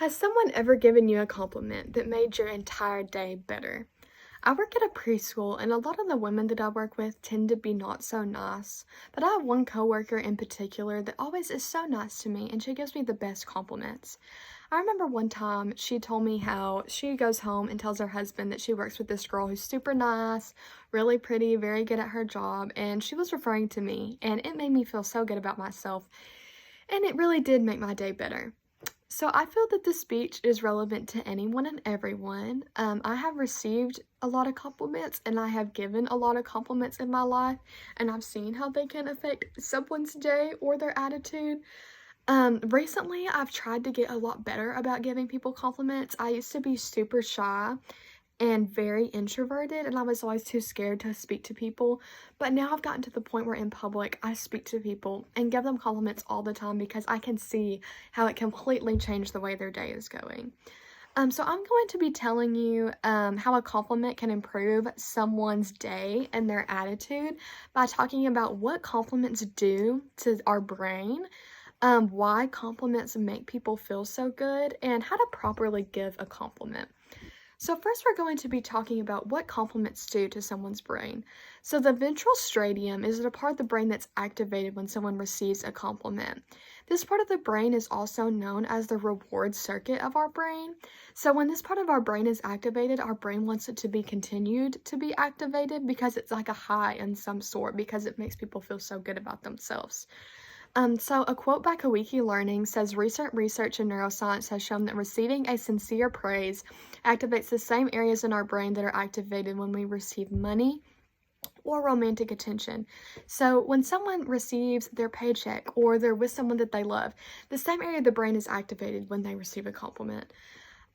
Has someone ever given you a compliment that made your entire day better? I work at a preschool, and a lot of the women that I work with tend to be not so nice. But I have one coworker in particular that always is so nice to me, and she gives me the best compliments. I remember one time she told me how she goes home and tells her husband that she works with this girl who's super nice, really pretty, very good at her job, and she was referring to me, and it made me feel so good about myself, and it really did make my day better. So I feel that this speech is relevant to anyone and everyone. I have received a lot of compliments and I have given a lot of compliments in my life, and I've seen how they can affect someone's day or their attitude. Recently, I've tried to get a lot better about giving people compliments. I used to be super shy and very introverted, and I was always too scared to speak to people. But now I've gotten to the point where in public I speak to people and give them compliments all the time because I can see how it completely changed the way their day is going. So I'm going to be telling you how a compliment can improve someone's day and their attitude by talking about what compliments do to our brain, why compliments make people feel so good, and how to properly give a compliment. So first we're going to be talking about what compliments do to someone's brain. So the ventral striatum is the part of the brain that's activated when someone receives a compliment. This part of the brain is also known as the reward circuit of our brain. So when this part of our brain is activated, our brain wants it to be continued to be activated because it's like a high in some sort, because it makes people feel so good about themselves. So a quote by Kawiki Learning says recent research in neuroscience has shown that receiving a sincere praise activates the same areas in our brain that are activated when we receive money or romantic attention. So when someone receives their paycheck or they're with someone that they love, the same area of the brain is activated when they receive a compliment.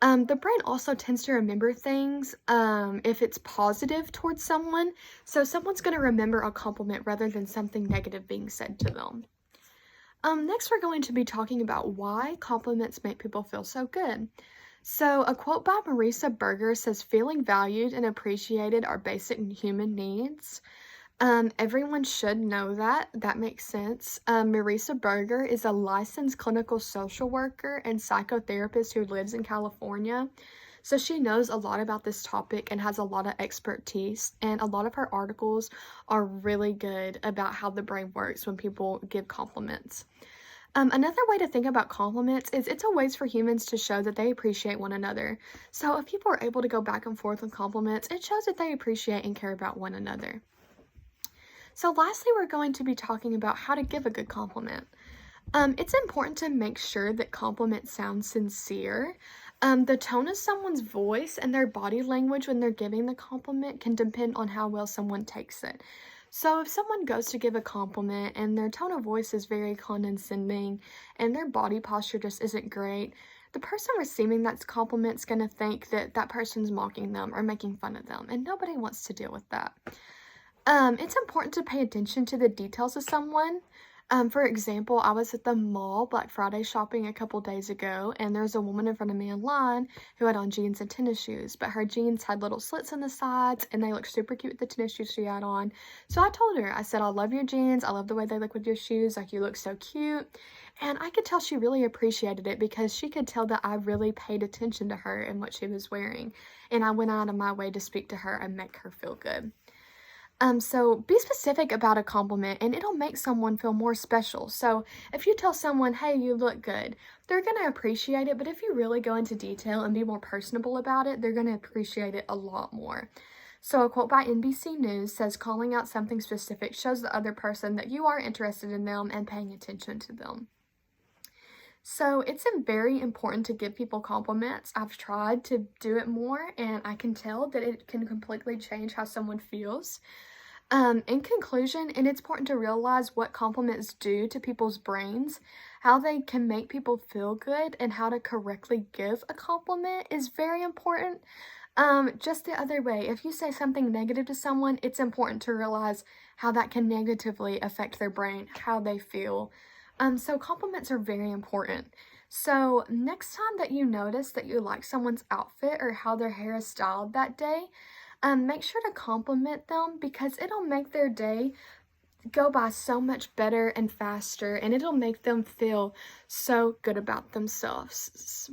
The brain also tends to remember things if it's positive towards someone. So someone's going to remember a compliment rather than something negative being said to them. Next we're going to be talking about why compliments make people feel so good. So a quote by Marisa Berger says, "Feeling valued and appreciated are basic human needs." Everyone should know that. That makes sense. Marisa Berger is a licensed clinical social worker and psychotherapist who lives in California. So she knows a lot about this topic and has a lot of expertise, and a lot of her articles are really good about how the brain works when people give compliments. Another way to think about compliments is it's a ways for humans to show that they appreciate one another. So if people are able to go back and forth with compliments, it shows that they appreciate and care about one another. So lastly, we're going to be talking about how to give a good compliment. It's important to make sure that compliments sound sincere. The tone of someone's voice and their body language when they're giving the compliment can depend on how well someone takes it. So if someone goes to give a compliment and their tone of voice is very condescending and their body posture just isn't great, the person receiving that compliment's going to think that that person's mocking them or making fun of them, and nobody wants to deal with that. It's important to pay attention to the details of someone. For example, I was at the mall Black Friday shopping a couple days ago, and there was a woman in front of me in line who had on jeans and tennis shoes, but her jeans had little slits in the sides, and they looked super cute with the tennis shoes she had on. So I told her, I said, "I love your jeans. I love the way they look with your shoes. Like, you look so cute." And I could tell she really appreciated it because she could tell that I really paid attention to her and what she was wearing. And I went out of my way to speak to her and make her feel good. So be specific about a compliment and it'll make someone feel more special. So if you tell someone, "Hey, you look good," they're going to appreciate it. But if you really go into detail and be more personable about it, they're going to appreciate it a lot more. So a quote by NBC News says, "Calling out something specific shows the other person that you are interested in them and paying attention to them." So it's very important to give people compliments. I've tried to do it more, and I can tell that it can completely change how someone feels. In conclusion, and it's important to realize what compliments do to people's brains, how they can make people feel good, and how to correctly give a compliment is very important. Just the other way, if you say something negative to someone, it's important to realize how that can negatively affect their brain, how they feel. So compliments are very important. So next time that you notice that you like someone's outfit or how their hair is styled that day, make sure to compliment them because it'll make their day go by so much better and faster, and it'll make them feel so good about themselves.